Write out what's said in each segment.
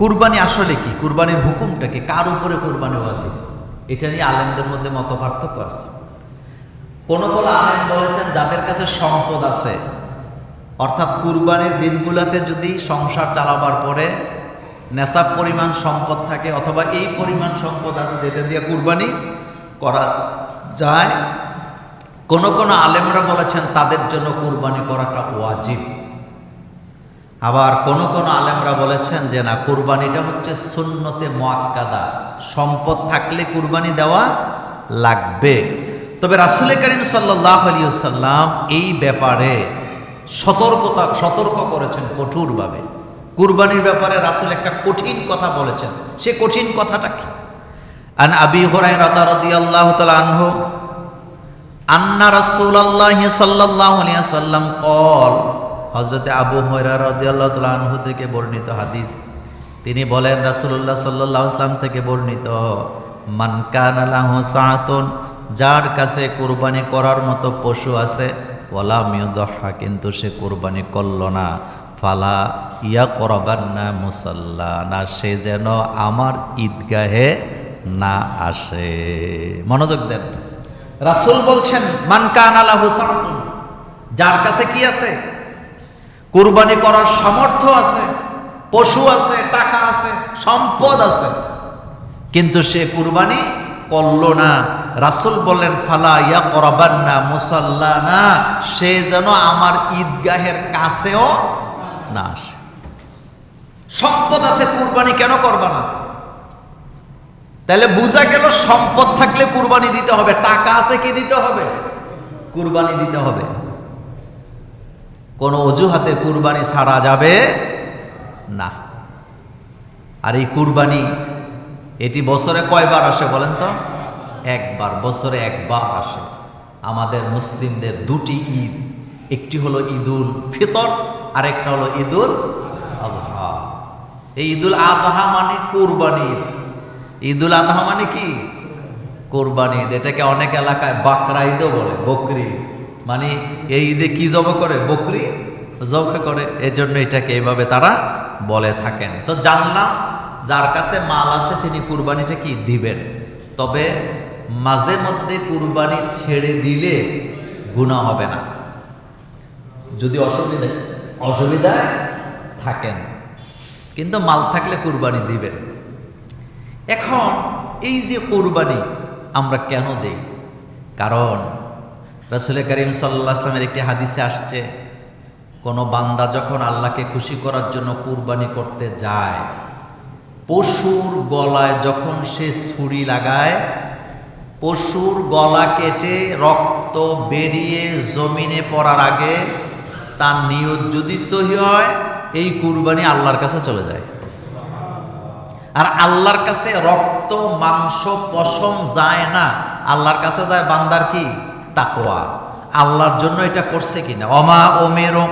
কুরবানি আসলে কি, কুরবানির হুকুমটা কি, কার উপরে কুরবানি ওয়াজিব, এটা নিয়ে আলেমদের মধ্যে মত পার্থক্য আছে। কোন কোন আলেম বলেছেন যাদের কাছে সম্পদ আছে, অর্থাৎ কুরবানির দিনগুলোতে যদি সংসার চালাবার পরে নেশাব পরিমাণ সম্পদ থাকে অথবা এই পরিমাণ সম্পদ আছে যেটা দিয়ে কুরবানি করা যায়, কোন কোন আলেমরা বলেছেন তাদের জন্য কুরবানি করাটা ওয়াজিব। আবার কোন কোন আলেমরা বলেছেন যে না, কুরবানিটা হচ্ছে সুন্নতে মুআক্কাদা, সম্পদ থাকলে কুরবানি দেওয়া লাগবে। তবে রাসূল করিম সাল্লাল্লাহু আলাইহি ওয়াসাল্লাম এই ব্যাপারে সতর্ক করেছেন কঠোরভাবে। কুরবানির ব্যাপারে রাসূল একটা কঠিন কথা বলেছেন। সে কঠিন কথাটা কি? আন আবি হুরায়রা রাদিয়াল্লাহু তাআলা আনহু আন্না রাসূলুল্লাহি সাল্লাল্লাহু আলাইহি ওয়াসাল্লাম ক্বাল, হযরতে আবু হুরায়রা রাদিয়াল্লাহু তাআলা আনহু থেকে বর্ণিত হাদিস, তিনি বলেন রাসূলুল্লাহ সাল্লাল্লাহু আলাইহি ওয়াসাল্লাম থেকে বর্ণিত, মান কানা লাহু সাআতুন, যার কাছে কুরবানি করার মতো পশু আছে, ওয়ালাম ইউদহা, কিন্তু সে কুরবানি করল না, ফালা ইয়াকরাবান্না মুসাল্লানা, সে যেন আমার ঈদগাহে না আসে। মনোযোগ দেন, রাসূল বলছেন মান কানা লাহু সাআতুন, যার কাছে কি আছে, কুরবানি করার সামর্থ্য আছে, পশু আছে, টাকা আছে, সম্পদ আছে, কিন্তু সে কুরবানি করল না, রাসূল বললেন ফালা ইয়াকরাবান্না মুসাল্লানা, সে যেন আমার ঈদগাহের কাছেও না আসে। সম্পদ আছে, কুরবানি কেন করবা না? তাহলে বোঝা গেল সম্পদ থাকলে কুরবানি দিতে হবে, টাকা আছে কি দিতে হবে, কুরবানি দিতে হবে। কোন অজুহাতে কুরবানি ছাড়া যাবে না। আর এই কুরবানি এটি বছরে কয়বার আসে বলেন তো? একবার, বছরে একবার আসে। আমাদের মুসলিমদের দুটি ঈদ, একটি হলো ঈদুল ফিতর, আরেকটা হলো ঈদুল আযহা। এই ঈদুল আযহা মানে কুরবানি, ঈদুল আযহা মানে কি, কুরবানি। এটাকে অনেক এলাকায় বাকরা ঈদও বলে, বকরি, মানে এই ঈদে কি জবাই করে, বকরি জবাই করে, এজন্য এটাকে এইভাবে তারা বলে থাকেন। তো জানলাম যার কাছে মাল আছে তিনি কুরবানিটা কি দিবেন, তবে মাঝে মধ্যে কুরবানি ছেড়ে দিলে গুনাহ হবে না, যদি অসুবিধায় থাকেন, কিন্তু মাল থাকলে কুরবানি দিবেন। এখন এই যে কুরবানি আমরা কেন দেই? কারণ রাসূল করিম সাল্লাল্লাহু আলাইহি ওয়াসাল্লামের একটি হাদিসে আসছে, কোনো বান্দা যখন আল্লাহকে খুশি করার জন্য কুরবানি করতে যায়, পশুর গলায় যখন সে ছুরি লাগায়, পশুর গলা কেটে রক্ত বেরিয়ে জমিনে পড়ার আগে তার নিয়ত যদি সহি হয়, এই কুরবানি আল্লাহর কাছে চলে যায়। আর আল্লাহর কাছে রক্ত মাংস পশম যায় না, আল্লাহর কাছে যায় বান্দার কি, তাকওয়া, আল্লাহর জন্য এটা করছে কিনা। ওমা উমিরু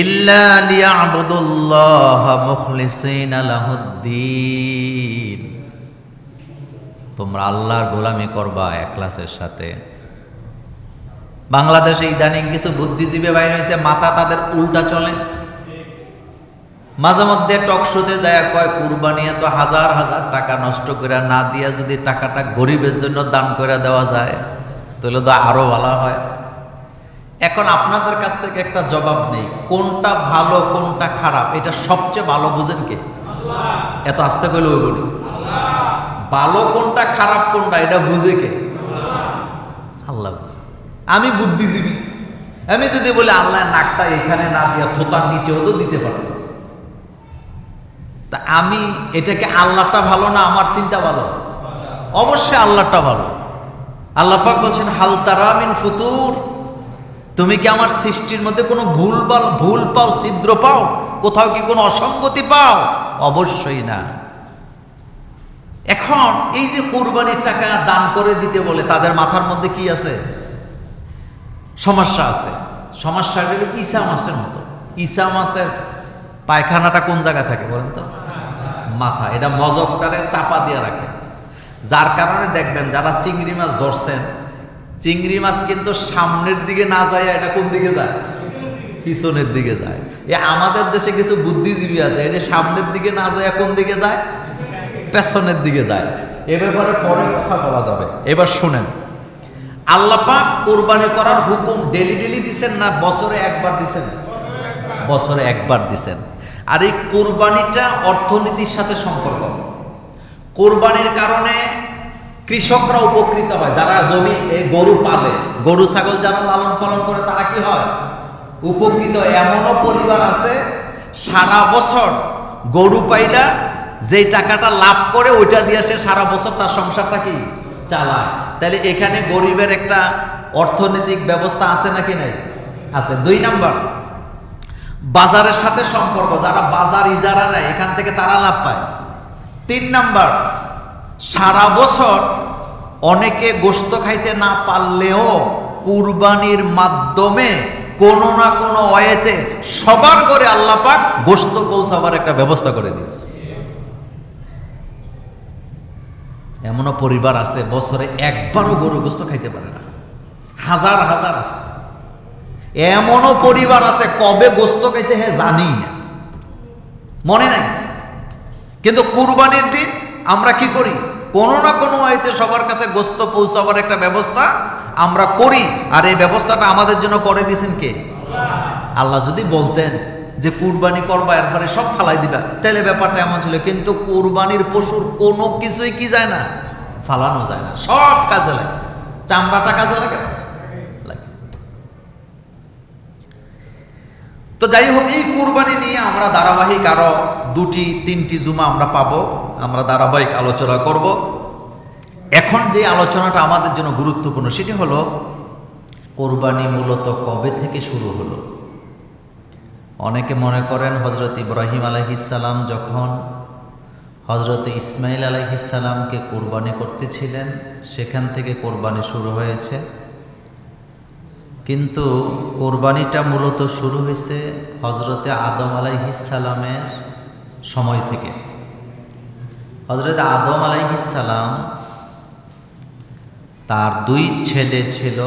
ইল্লা লিয়াবুদুল্লাহা মুখলিসিনা লাহুদ্দিন, তোমরা আল্লাহর গোলামি করবা ইখলাসের সাথে। বাংলাদেশে ইদানিং কিছু বুদ্ধিজীবী বাইরে হয়েছে, মাথা তাদের উল্টা চলে। মাঝে মধ্যে টক শোতে যায় কয় কুরবানি এত হাজার হাজার টাকা নষ্ট করে না দিয়া যদি টাকাটা গরিবের জন্য দান করে দেওয়া যায় তাহলে তো আরো ভালো হয়। এখন আপনাদের কাছ থেকে একটা জবাব নেই, কোনটা ভালো কোনটা খারাপ এটা সবচেয়ে ভালো বুঝেন কে? আল্লাহ। এত আস্তে কইলে ওই বলি, ভালো কোনটা খারাপ কোনটা এটা বুঝে কে? আল্লাহ বুঝে। আমি বুদ্ধিজীবী, আমি যদি বলি আল্লাহ নাকটা এখানে না দিয়া থোতার নিচেও তো দিতে পারত, তা আমি এটাকে আল্লাহটা ভালো না আমার চিন্তা ভালো? অবশ্যই আল্লাহটা ভালো। আল্লাহ পাক বলছেন হাল তারা মিন ফুতুর, তুমি কি আমার সৃষ্টির মধ্যে কোনো ভুল পাও, ছিদ্র পাও, কোথাও কি কোনো অসঙ্গতি পাও? অবশ্যই না। এখন এই যে কুরবানির টাকা দান করে দিতে বলে তাদের মাথার মধ্যে কি আছে? সমস্যা আছে। সমস্যা হলো ঈসা মাছের মতো। ঈসা মাছের পায়খানাটা কোন জায়গায় থাকে বলেন তো? মাথা। এটা মজকটারে চাপা দিয়ে রাখে, যার কারণে দেখবেন যারা চিংড়ি মাছ ধরছেন, চিংড়ি মাছ কিন্তু সামনের দিকে না যায়, এটা কোন দিকে যায়? পিছনের দিকে যায়। আমাদের দেশে কিছু বুদ্ধিজীবী আছে, এটা সামনের দিকে না যায়, কোন দিকে যায়? পেছনের দিকে যায়। এ ব্যাপারে পরে কথা বলা যাবে। এবার শুনেন, আল্লাহ পাক কোরবানি করার হুকুম ডেলি ডেলি দিচ্ছেন না বছরে একবার দিচ্ছেন? বছরে একবার দিচ্ছেন। আর এই কোরবানিটা অর্থনীতির সাথে সম্পর্ক। কোরবানির কারণে কৃষকরা উপকৃত হয়, যারা জমি গরু পালে, গরু ছাগল যারা লালন পালন করে তারা কি হয়? উপকৃত। এমনও পরিবার আছে সারা বছর গরু পাইলা যে টাকাটা লাভ করে ওইটা দিয়ে সে সারা বছর তার সংসারটা কি চালায়। তাহলে এখানে গরিবের একটা অর্থনৈতিক ব্যবস্থা আছে নাকি নাই? আছে। 2 নাম্বার, বাজারের সাথে সম্পর্ক, যারা বাজার ইজারা নেয় এখান থেকে তারা লাভ পায়। 3 নাম্বার, সারা বছর অনেকে গোশত খাইতে না পারলেও কুরবানির মাধ্যমে কোনো না কোনো ওয়েতে সবার করে আল্লাহ পাক গোশত পৌঁছাবার একটা ব্যবস্থা করে দিয়েছে। এমনও পরিবার আছে বছরে একবারও গরু গোশত খাইতে পারে না, হাজার হাজার আছে। এমনও পরিবার আছে কবে গোশত খাইছে হে জানি না, মনে নাই। কিন্তু কুরবানির দিন আমরা কি করি? কোনো না কোনো ওয়েতে সবার কাছে গোশত পৌঁছাবার একটা ব্যবস্থা আমরা করি। আর এই ব্যবস্থাটা আমাদের জন্য করে দিয়েছেন কে? আল্লাহ যদি বলতেন যে কুরবানি করবা এরপরে সব ফালাই দিবা, তাহলে ব্যাপারটা এমন ছিল। কিন্তু কুরবানির পশুর কোনো কিছুই কি যায় না, ফালানো যায় না, সব কাজে লাগে। চামড়াটা কাজে লাগে। তো যাই হোক, এই কুরবানি নিয়ে আমরা ধারাবাহিক আরো 2-3টি জুমা আমরা পাবো, আমরা ধারাবাহিক আলোচনা করব। এখন যে আলোচনাটা আমাদের জন্য গুরুত্বপূর্ণ সেটি হলো কোরবানি মূলত কবে থেকে শুরু হলো। অনেকে মনে করেন হযরত ইব্রাহিম আলাইহিস সালাম যখন হযরত ইসমাইল আলাইহিস সালামকে কোরবানি করতেছিলেন সেখান থেকে কোরবানি শুরু হয়েছে। কিন্তু কোরবানিটা মূলত শুরু হয়েছে হযরতে আদম আলাইহিস সালামের সময় থেকে। হযরত আদম আলাইহিস সালাম তার 2 ছেলে ছিল,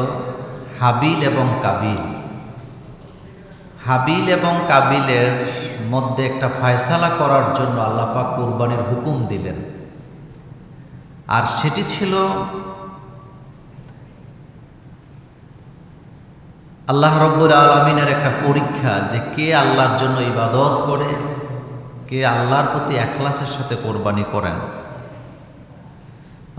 হাবিল এবং কাবিল। হাবিল এবং কাবিলের মধ্যে একটা ফয়সালা করার জন্য আল্লাহ পাক কুরবানির হুকুম দিলেন। আর সেটি ছিল আল্লাহ রব্বুল আলামিনের একটা পরীক্ষা, যে কে আল্লাহর জন্য ইবাদত করে, কে আল্লাহর প্রতি ইখলাসের সাথে কোরবানি করেন।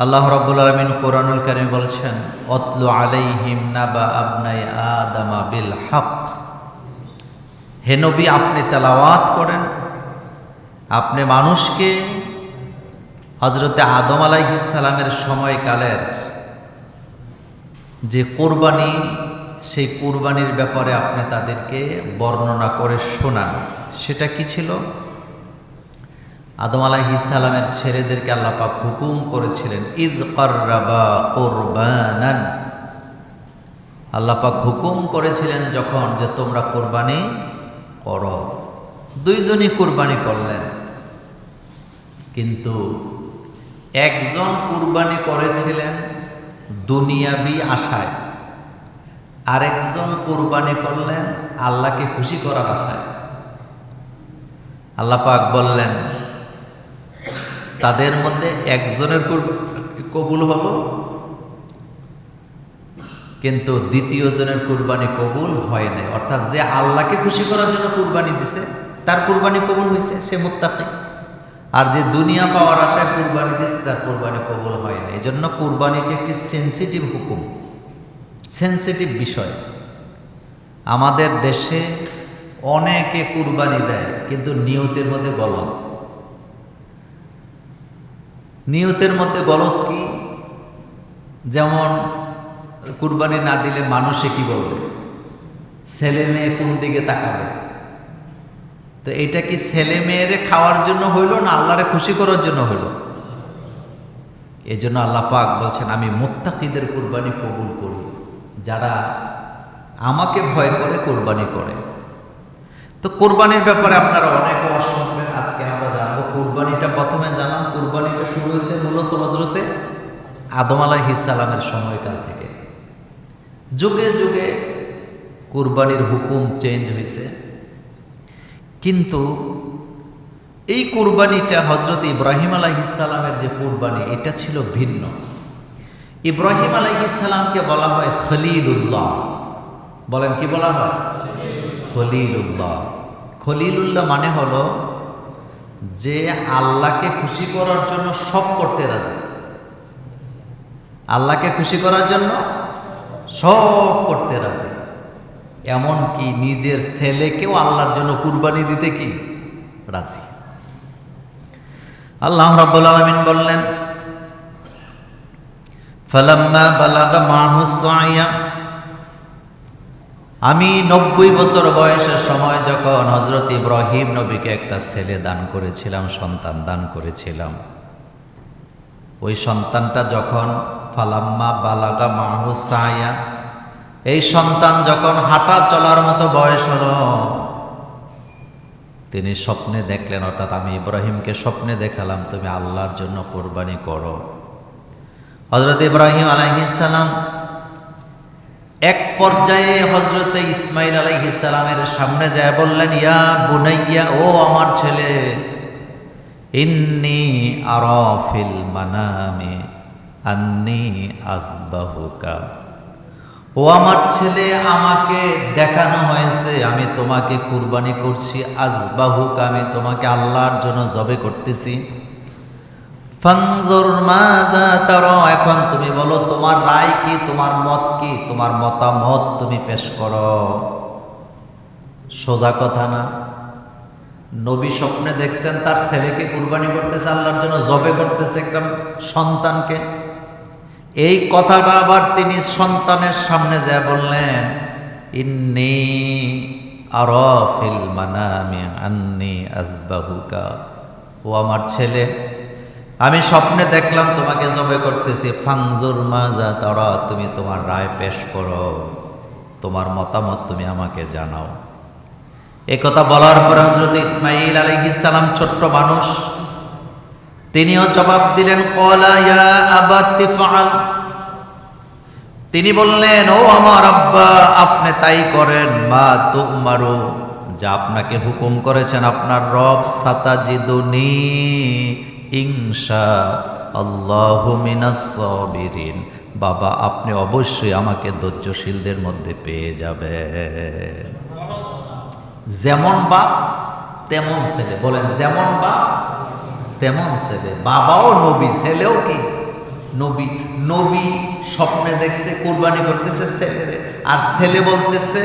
আল্লাহ রব্বুল আলামিন কোরআনুল কারীমে বলছেন, অতলু আলাইহিম নাবা আবনাই আদামা বিল হক। হে নবী, আপনি তেলাওয়াত করেন, আপনি মানুষকে হযরতে আদম আলাইহিস সালামের সময়কালের যে কোরবানি, সেই কুরবানির ব্যাপারে আপনি তাদেরকে বর্ণনা করে শোনান। সেটা কি ছিল? আদম আলাইহিস সালামের ছেলেদেরকে আল্লাহ পাক হুকুম করেছিলেন, ইয কাররাবা কুরবানান। আল্লাহ পাক হুকুম করেছিলেন যখন, যে তোমরা কুরবানি করো। 2 জনই কুরবানি করলেন, কিন্তু একজন কুরবানি করেছিলেন দুনিয়াবি আশায়, আরেকজন কুরবানি করলেন আল্লাহকে খুশি করার আশায়। আল্লাহ পাক বললেন, তাদের মধ্যে একজনের কুরবানি কবুল হলো, কিন্তু দ্বিতীয় জনের কুরবানি কবুল হয় নাই। অর্থাৎ যে আল্লাহকে খুশি করার জন্য কুরবানি দিছে তার কুরবানি কবুল হয়েছে, সে মুত্তাকি। আর যে দুনিয়া পাওয়ার আশায় কুরবানি দিছে তার কুরবানি কবুল হয় না। এই জন্য কুরবানিটি একটি সেন্সিটিভ হুকুম, সেন্সিটিভ বিষয়। আমাদের দেশে অনেকে কুরবানি দেয়, কিন্তু নিয়তের মধ্যে গলত। নিয়তের মধ্যে গলত কি? যেমন কুরবানি না দিলে মানুষে কি বলবে, ছেলে মেয়ে কোন দিকে তাকাবে। তো এটা কি ছেলে মেয়েরে খাওয়ার জন্য হইল না আল্লাহরে খুশি করার জন্য হইল? এই জন্য আল্লাহ পাক বলছেন, আমি মুত্তাকিদের কুরবানি কবুল করি, যারা আমাকে ভয় করে কোরবানি করে। তো কোরবানির ব্যাপারে আপনারা অনেক ওয়াজ শুনবেন, আজকে আমরা জানবো। কোরবানিটা প্রথমে জানাম, কোরবানিটা শুরু হয়েছে মূলত হযরতে আদম আলাইহিস সালামের সময়কাল থেকে। যুগে যুগে কুরবানির হুকুম চেঞ্জ হয়েছে, কিন্তু এই কুরবানিটা হযরত ইব্রাহিম আলাইহিস সালামের যে কুরবানি, এটা ছিল ভিন্ন। ইব্রাহিম আলাইহিস সালামকে বলা হয় খলিলুল্লাহ। বলেন কি বলা হয়? খলিলুল্লাহ। খলিলুল্লাহ মানে হলো যে আল্লাহকে খুশি করার জন্য সব করতে রাজি। আল্লাহকে খুশি করার জন্য সব করতে রাজি, এমনকি নিজের ছেলেকেও আল্লাহর জন্য কুরবানি দিতে কি রাজি। আল্লাহ রাব্বুল আলামিন বললেন, ফালাম্মা বালাগা মাহু সাইয়া, আমি 90 বছর বয়সের সময় যখন হযরত ইব্রাহিম নবীকে একটা ছেলে দান করেছিলাম, সন্তান দান করেছিলাম, ওই সন্তানটা যখন ফালাম্মা বালাগা মাহু সাইয়া, এই সন্তান যখন হাঁটা চলার মতো বয়স হলো, তিনি স্বপ্নে দেখলেন, অর্থাৎ আমি ইব্রাহিমকে স্বপ্নে দেখালাম তুমি আল্লাহর জন্য কুরবানি করো। হযরত ইব্রাহিম আলাইহিস সালাম এক পর্যায়ে হযরত ইসমাইল আলাইহিস সালামের সামনে যায় বললেন, ইয়া বুনাইয়া, ও আমার ছেলে, ইন্নী আরা ফিল মানামি আন্নী আযবাহুকা, ও আমার ছেলে, আমাকে দেখানো হয়েছে আমি তোমাকে কুরবানি করছি, আযবাহুকা, আমি তোমাকে আল্লাহর জন্য জবে করতেছি। ফানজুর মাযা তারা, এখন তুমি বলো তোমার রায় কি, তোমার মত কি, তোমার মতামত তুমি পেশ করো। সোজা কথা না? নবী স্বপ্নে দেখছেন তার ছেলেকে কুরবানি করতেছে, আল্লাহর জন্য জবে করতেছে একটা সন্তানকে। এই কথাটা আবার তিনি সন্তানের সামনে যায় বললেন, ইন্নী আরা ফিল মানামি আন্নী আযবাহুকা, ও আমার ছেলে, আমি স্বপ্নে দেখলাম তোমাকে জবে করতেছি, ফানজুর মাযা তারা, তুমি তোমার রায় পেশ করো, তোমার মতামত তুমি আমাকে জানাও। এ কথা বলার পরে হযরত ইসমাঈল আলাইহিস সালাম ছোট্ট মানুষ, তিনিও জবাব দিলেন, ক্বালা ইয়া আবাতি ফাআল, তিনি বললেন, ও আমার আব্বা, আপনি তাই করেন, মা তুমারু, যা আপনাকে হুকুম করেছেন আপনার রব, সাতাজিদুনি ইনশাআল্লাহু মিনাস সাবিরিন, বাবা আপনি অবশ্যই আমাকে ধৈর্যশীলদের মধ্যে পেয়ে যাবেন। যেমন বাপ তেমন ছেলে, বলেন যেমন বাপ তেমন ছেলে। বাবাও নবী, ছেলেও কি নবী। নবী স্বপ্নে দেখছে কুরবানি করতেছে ছেলেরে, আর ছেলে বলতেছে,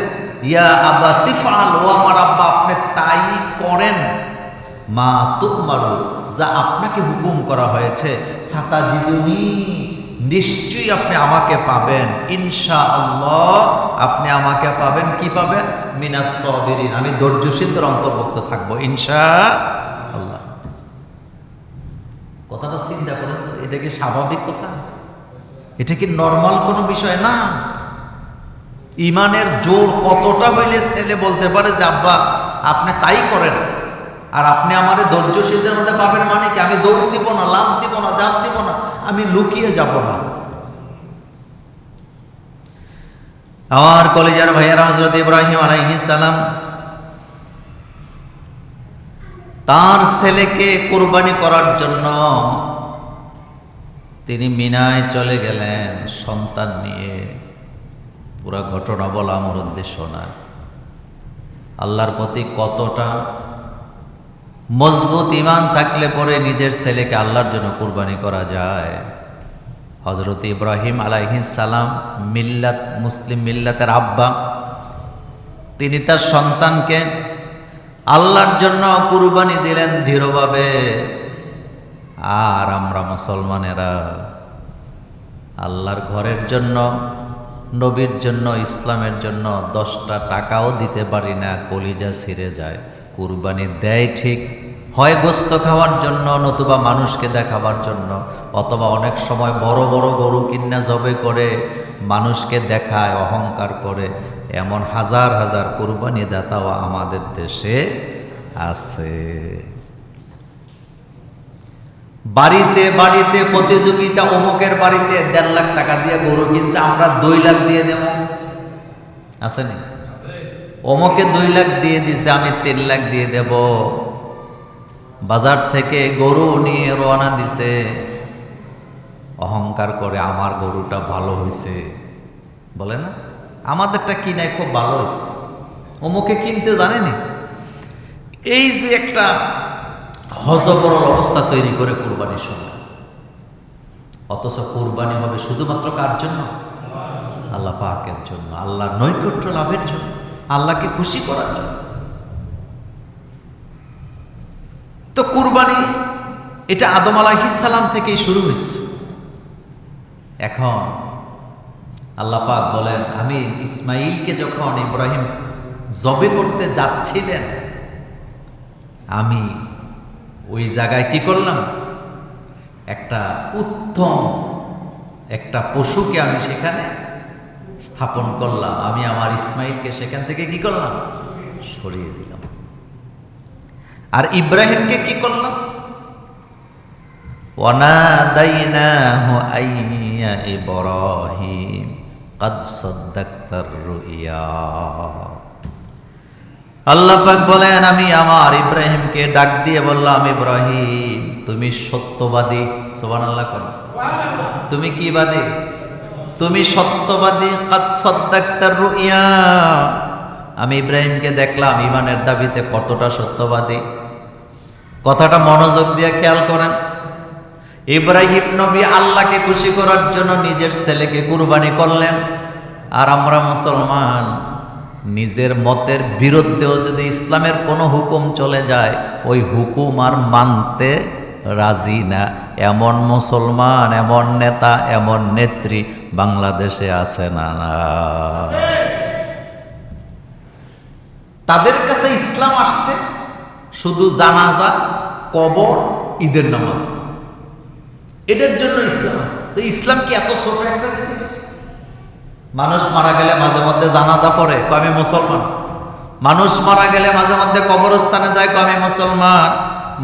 ইয়া আবাতি ফাআল, ও আমার আব্বা আপনি তাই করেন, মা তুমারু, যা আপনাকে হুকুম করা হয়েছে, সাতাজিদুনি, নিশ্চয়ই আপনি আমাকে পাবেন, ইনশাআল্লাহ আপনি আমাকে পাবেন। কি পাবেন? মিনাস সাবিরিন, আমি ধৈর্যশীলদের অন্তর্ভুক্ত থাকবো ইনশাআল্লাহ। কথাটা চিন্তা করেন তো, এটা কি স্বাভাবিক কথা? এটা কি নরমাল কোনো বিষয় না? ইমানের জোর কতটা হইলে ছেলে বলতে পারে যে আব্বা আপনি তাই করেন, আর আপনি আমারে ধৈর্যশীলদের মধ্যে পাবেন, মানে কি আমি দৌড় দিব না, লাভ দিব না, জাপ দিব না, আমি লুকিয়ে যাব না। আমার কলিজার ভাইয়েরা, হযরত ইব্রাহিম আলাইহিস সালাম তার ছেলেকে কুরবানি করার জন্য তিনি মিনায় চলে গেলেন সন্তান নিয়ে। পুরা ঘটনা বলা আমার উদ্দেশ্য না, আল্লাহর প্রতি কতটা মজবুত ঈমান থাকলে পরে নিজের ছেলেকে আল্লাহর জন্য কুরবানি করা যায়। হযরত ইব্রাহিম আলাইহিস সালাম মিল্লাত, মুসলিম মিল্লাতের আব্বা, তিনি তার সন্তানকে আল্লাহর জন্য কুরবানি দিলেন দৃঢ়ভাবে। আর আমরা মুসলমানেরা আল্লাহর ঘরের জন্য, নবীর জন্য, ইসলামের জন্য 10টা টাকাও দিতে পারি না, কলিজা ছিঁড়ে যায়। কুরবানি দেয় ঠিক, হয় গোস্ত খাওয়ার জন্য, নতুবা মানুষকে দেখাবার জন্য, অথবা অনেক সময় বড় বড় গরু কিনা জবে করে মানুষকে দেখায়, অহংকার করে। এমন হাজার হাজার কুরবানি দাতাও আমাদের দেশে আছে। বাড়িতে বাড়িতে প্রতিযোগিতা, অমুকের বাড়িতে 1.5 লাখ টাকা দিয়ে গরু কিনছে, আমরা 2 লাখ দিয়ে দেব, আছে নি? অমুকে 2 লাখ দিয়ে দিছে, আমি 3 লাখ দিয়ে দেব। বাজার থেকে গরু নিয়ে রওনা দিছে, অহংকার করে আমার গরুটা ভালো হয়েছে, বলে না আমাদেরটা কিনায় খুব ভালো হয়েছে, অমুকে কিনতে জানেনি। এই যে একটা হযবরল অবস্থা তৈরি করে কুরবানির সময়। অথচ কুরবানি হবে শুধুমাত্র কার জন্য? আল্লাহ পাকের জন্য, আল্লাহর নৈকট্য লাভের জন্য, আল্লাহকে খুশি করার জন্য। তো কুরবানি এটা আদম আলাইহিস সালাম থেকেই শুরু হয়েছে। এখন আল্লাহ পাক বলেন, আমি ইসমাইলকে যখন ইব্রাহিম জবে করতে যাচ্ছিলেন, আমি ওই জায়গায় কি করলাম, একটা উত্তম একটা পশুকে আমি সেখানে স্থাপন করলাম। আমি আমার ইসমাইলকে সেখান থেকে কি করলাম, সরিয়ে দিলাম। আর ইব্রাহিমকে কি করলাম, ওয়ানাদাইনাহু আইয়া ইব্রাহিম কাদ সাদ্দাকতার রুইয়া। আল্লাহ পাক বলেন, আমি আমার ইব্রাহিমকে ডাক দিয়ে বললাম, ইব্রাহিম তুমি সত্যবাদী। সুবহানাল্লাহ কোন, তুমি কি বাদী? তুমি সত্যবাদী। কাদ সাদ্দাকতার রুইয়া, আমি ইব্রাহিমকে দেখলাম ঈমানের দাবিতে কতটা সত্যবাদী। কথাটা মনোযোগ দিয়ে খেয়াল করেন। ইব্রাহিম নবী আল্লাহকে খুশি করার জন্য নিজের ছেলেকে কুরবানি করলেন। আর আমরা মুসলমান নিজের মতের বিরুদ্ধেও যদি ইসলামের কোনো হুকুম চলে যায়, ওই হুকুম আর মানতে রাজি না। এমন মুসলমান, এমন নেতা, এমন নেত্রী বাংলাদেশে আছে না? তাদের কাছে ইসলাম আসছে শুধু জানাজা, কবর, ঈদের নামাজ, এটার জন্য ইসলাম আছে। তো ইসলাম কি এত ছোট একটা জিনিস? মানুষ মারা গেলে মাঝে মধ্যে জানাজা পড়ে, আমি মুসলমান। মানুষ মারা গেলে মাঝে মধ্যে কবরস্থানে যায়, আমি মুসলমান।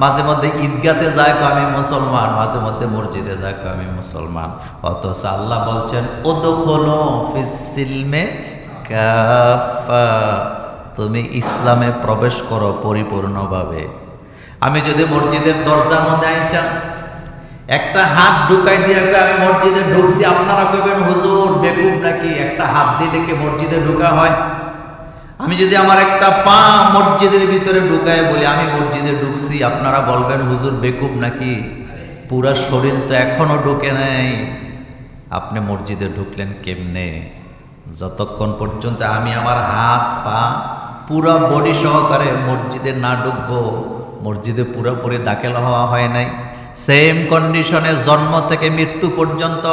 মাঝে মধ্যে ঈদগাতে যায়, আমি মুসলমান। মাঝে মধ্যে মসজিদে যায়, আমি মুসলমান। অথচ আল্লাহ বলছেন, উদখুলু ফিস সিলমে কাফা, তুমি ইসলামে প্রবেশ করো পরিপূর্ণভাবে। আমি যদি মসজিদের দরজার মধ্যে আইসা একটা হাত ঢুকাই দিয়ে আমি মসজিদে ঢুকছি, আপনারা কইবেন হুজুর বেকুব নাকি, একটা হাত দিলে কি মসজিদে ঢুকা হয়? আমি যদি আমার একটা পা মসজিদের ভিতরে ঢুকায় বলি আমি মসজিদে ঢুকছি, আপনারা বলবেন হুজুর বেকুব নাকি? পুরা শরীর তো এখনো ঢুকে নাই, আপনি মসজিদে ঢুকলেন কেমনে? যতক্ষণ পর্যন্ত আমি আমার হাত পা পুরা বডি সহকারে মসজিদে না ঢুকবো, মসজিদে পুরোপুরি দাখিল হওয়া হয় নাই। সেম কন্ডিশনে জন্ম থেকে মৃত্যু পর্যন্ত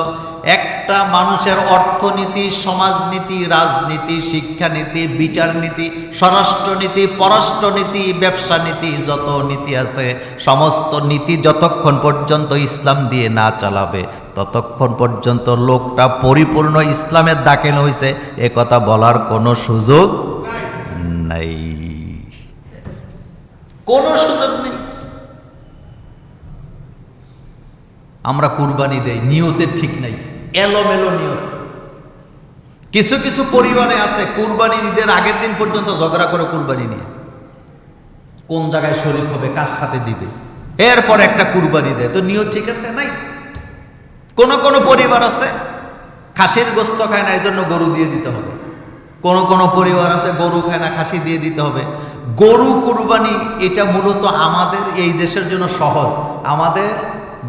একটা মানুষের অর্থনীতি, সমাজনীতি, রাজনীতি, শিক্ষানীতি, বিচারনীতি, স্বরাষ্ট্রনীতি, পররাষ্ট্রনীতি, ব্যবসা নীতি, যত নীতি আছে সমস্ত নীতি যতক্ষণ পর্যন্ত ইসলাম দিয়ে না চালাবে ততক্ষণ পর্যন্ত লোকটা পরিপূর্ণ ইসলামের দাখিল হয়েছে এ কথা বলার কোনো সুযোগ নাই, কোনো সুযোগ নেই। আমরা কুরবানি দেই, নিয়তের ঠিক নাই, এলোমেলো নিয়ত। কিছু কিছু পরিবারে আছে কুরবানি ঈদের আগের দিন পর্যন্ত ঝগড়া করে কুরবানি নিয়ে কোন জায়গায় শরীক হবে, কার সাথে দিবে, এরপর একটা কুরবানি দেয়। তো নিয়ত ঠিক আছে নাই। কোন কোন পরিবার আছে খাসির গোস্ত খায় না, এই জন্য গরু দিয়ে দিতে হবে। কোন কোন পরিবার আছে গরু খায় না, খাসি দিয়ে দিতে হবে। গরু কুরবানি এটা মূলত আমাদের এই দেশের জন্য সহজ। আমাদের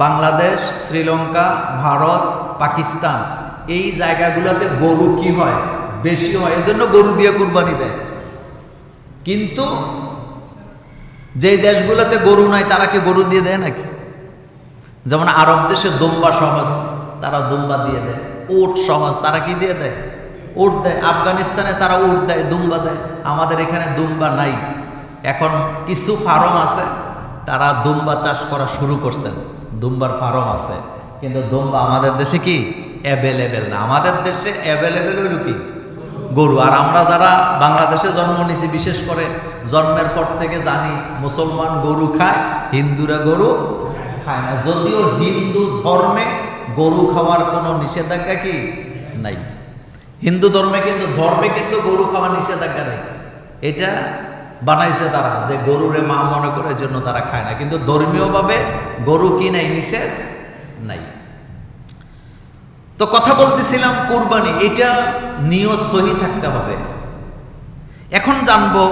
বাংলাদেশ, শ্রীলঙ্কা, ভারত, পাকিস্তান এই জায়গাগুলোতে গরু কি হয়, বেশি হয়, এজন্য গরু দিয়ে কুরবানি দেয়। কিন্তু যে দেশগুলোতে গরু নাই তারা কি গরু দিয়ে দেয় নাকি? যেমন আরব দেশে দুম্বা সহজ, তারা দুম্বা দিয়ে দেয়। উট সহজ, তারা কি দিয়ে দেয়? উট দেয়। আফগানিস্তানে তারা উট দেয়, দুম্বা দেয়। আমাদের এখানে দুম্বা নাই। এখন কিছু ফার্ম আছে, তারা দুম্বা চাষ করা শুরু করছেন, দুম্বার ফার্ম আছে। কিন্তু দুম্বা আমাদের দেশে কি অ্যাভেলেবেল না। আমাদের দেশে অ্যাভেলেবেল হইল কি গরু। আর আমরা যারা বাংলাদেশে জন্ম নিয়েছি, বিশেষ করে জন্মের পর থেকে জানি মুসলমান গরু খায়, হিন্দুরা গরু খায় না। যদিও হিন্দু ধর্মে গরু খাওয়ার কোনো নিষেধাজ্ঞা কি নাই। হিন্দু ধর্মে কিন্তু গরু খাওয়ার নিষেধাজ্ঞা নেই। এটা বানাইছে তারা, যে গরুরে মা মনে করে জন্য তারা খায় না, কিন্তু ধর্মীয়ভাবে গরু কি নাই, নিষেধ নাই। তো কথা বলতেছিলাম কুরবানি, এটা নিয়ত সহি থাকতে হবে। এখন জানবো